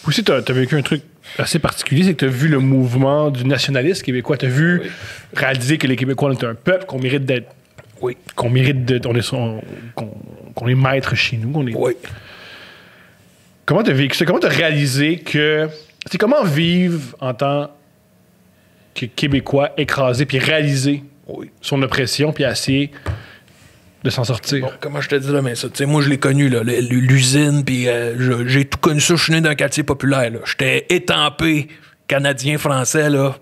aussi, tu as vécu un truc assez particulier, c'est que tu as vu le mouvement du nationalisme québécois. Tu as vu réaliser que les Québécois, on est un peuple, qu'on mérite d'être. Oui. Qu'on mérite d'être. Qu'on est maître chez nous. Oui. Comment tu as vécu ça? Comment tu as réalisé que. C'est comment vivre en tant que Québécois écrasé puis réaliser son oppression puis essayer de s'en sortir? Bon, comment je te dirais, mais ça, tu sais, moi, je l'ai connu, là, l'usine, puis j'ai tout connu ça. Je suis né d'un quartier populaire, là. J'étais étampé canadien-français, là.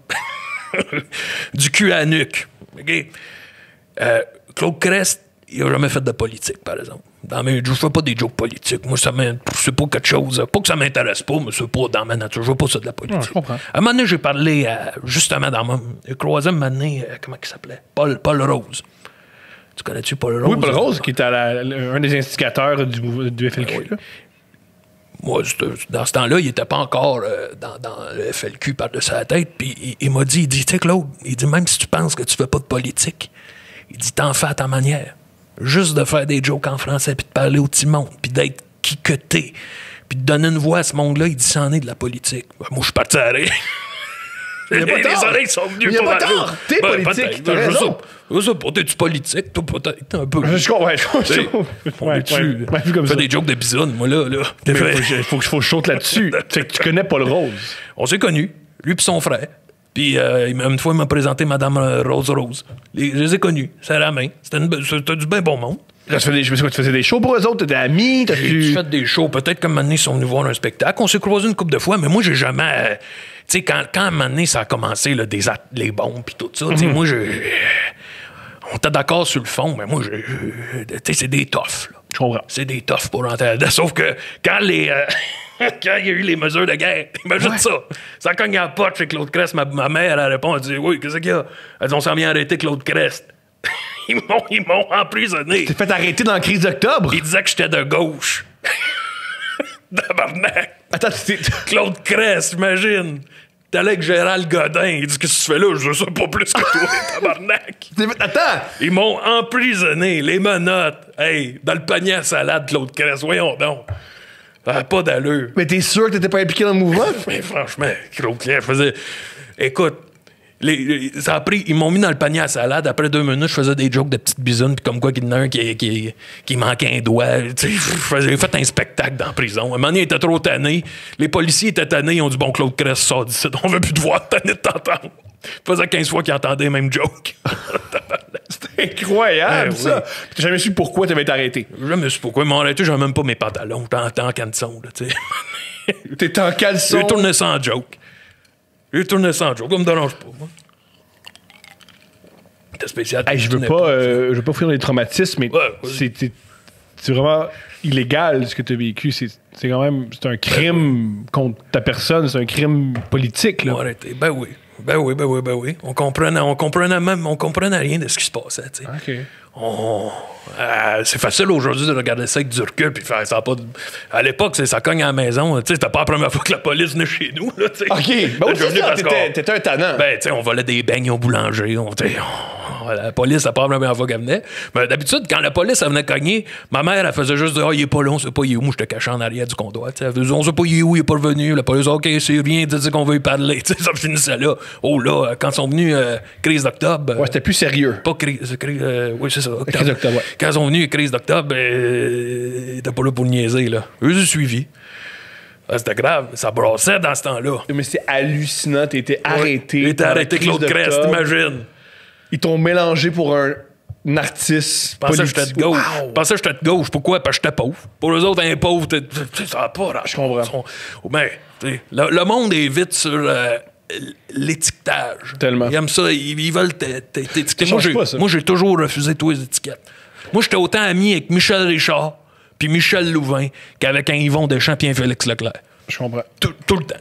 Du cul à la nuque. OK? Claude Crest, il n'a jamais fait de politique, par exemple. Je fais pas des jokes politiques. Moi, c'est pas quelque chose. Pas que ça m'intéresse pas, mais c'est pas dans ma nature. Je veux pas ça de la politique. Je comprends. À un moment donné, j'ai parlé, justement, j'ai croisé un moment donné, comment il s'appelait? Paul Rose. Tu connais-tu Paul Rose? Oui, Paul Rose, qui était un des instigateurs du FLQ. Oui. Moi, dans ce temps-là, il n'était pas encore dans le FLQ par-dessus la tête. Puis il m'a dit, tu sais, Claude, il dit, même si tu penses que tu fais pas de politique, il dit, t'en fais à ta manière. Juste de faire des jokes en français, puis de parler au petit monde, puis d'être qui que t'es, puis de donner une voix à ce monde-là, il dit, c'en est de la politique. Ben, moi, je suis parti à rire. Les oreilles sont venues pour la tort. T'es politique. T'as raison. Je sais pas, t'es-tu politique? Toi, peut-être un peu. Je comprends. On fait des jokes de bisounes, moi, là. Il faut que je saute là-dessus. Fait que tu connais Paul Rose. On s'est connus, lui et son frère. Puis une fois, il m'a présenté Madame Rose. Je les ai connus, c'est la main. C'était du bien bon monde. Là, tu faisais des shows pour eux autres, t'étais amis, J'ai fait des shows, peut-être qu'à un moment donné, ils sont venus voir un spectacle. On s'est croisés une couple de fois, mais moi, j'ai jamais... tu sais, quand à un moment donné, ça a commencé, là, les bombes puis tout ça, tu sais, moi, on était d'accord sur le fond, mais moi, tu sais, c'est des toughs, là. Je comprends. C'est des toughs pour rentrer là-dedans. Sauf que quand quand il y a eu les mesures de guerre, imagine ça cogne à la porte chez Claude Crest. Ma mère, elle répond, elle dit, oui, qu'est-ce qu'il y a? Elle dit, on s'en vient arrêter Claude Crest. Ils m'ont emprisonné. T'es fait arrêter dans la crise d'octobre? Ils disaient que j'étais de gauche. Tabarnak. Attends, Claude Crest, j'imagine. T'es allé avec Gérald Godin. Il dit, qu'est-ce que tu fais là? Je sais pas plus que toi, tabarnak. Attends! Ils m'ont emprisonné, les menottes. Hey, dans le panier à salade, Claude Crest. Voyons donc. Pas d'allure. Mais t'es sûr que t'étais pas impliqué dans le mouvement? Mais franchement, Claude Crest, je faisais... Écoute, ça a pris... Ils m'ont mis dans le panier à salade. Après 2 minutes, je faisais des jokes de petites bisounes, puis comme quoi qu'il y en a un qui manquait un doigt. J'ai fait un spectacle dans la prison. Un moment donné, il était trop tanné. Les policiers étaient tannés. Ils ont dit, bon, Claude Crest, sort d'ici. On veut plus te voir, tanné de t'entendre. Ça faisait 15 fois qu'ils entendaient les mêmes jokes. C'était incroyable, ça. Oui. T'as jamais su pourquoi t'avais été arrêté. Je me suis pourquoi. Ils m'ont arrêté, j'avais même pas mes pantalons. J'étais en caleçon, là, tu sais. T'es en caleçon. J'ai tourné sans joke. Ça me dérange pas, moi. C'était spécial. Hey, je veux pas offrir des traumatismes, mais c'est vraiment illégal ce que tu as vécu. C'est quand même c'est un crime contre ta personne, c'est un crime politique, là. Arrêtez. Ben oui. On comprenait rien de ce qui se passait, tu sais. OK. C'est facile aujourd'hui de regarder ça avec du recul puis faire ça pas à l'époque, ça cogne à la maison. Tu sais, c'était pas la première fois que la police venait chez nous, là, tu sais. OK. Ben oui, t'étais un tannant. Ben, tu sais, on volait des beignes au boulanger. La police, c'est pas la première fois qu'elle venait. Mais d'habitude, quand la police, elle venait cogner, ma mère, elle faisait juste dire, il est pas là, on sait pas, il est où. Moi, j'étais caché en arrière du comptoir. Elle faisait, on sait pas, il est où, il est pas revenu. La police, OK, c'est rien de dire qu'on veut y parler. T'sais, ça finissait là. Oh là, quand ils sont venus, crise d'octobre. Ouais, c'était plus sérieux. Pas crise. Oui, c'est ça. Crise d'octobre, ouais. Quand ils sont venus, crise d'octobre, ils étaient pas là pour niaiser, là. Eux, ils ont suivi. C'était grave. Ça brassait dans ce temps-là. Mais c'était hallucinant. T'étais arrêté. T'étais arrêté, Claude Crest, imagine. Ils t'ont mélangé pour un artiste politique. Je pensais que j'étais de gauche. Pourquoi? Parce que j'étais pauvre. Pour eux autres, un pauvre, ça va pas. Je comprends. Ben, le monde est vite sur l'étiquetage. Tellement. Ils aiment ça. Ils veulent t'étiqueter. Moi, j'ai toujours refusé tous les étiquettes. Moi, j'étais autant ami avec Michel Richard puis Michel Louvain qu'avec un Yvon Deschamps et un Félix Leclerc. Je comprends. Tout le temps.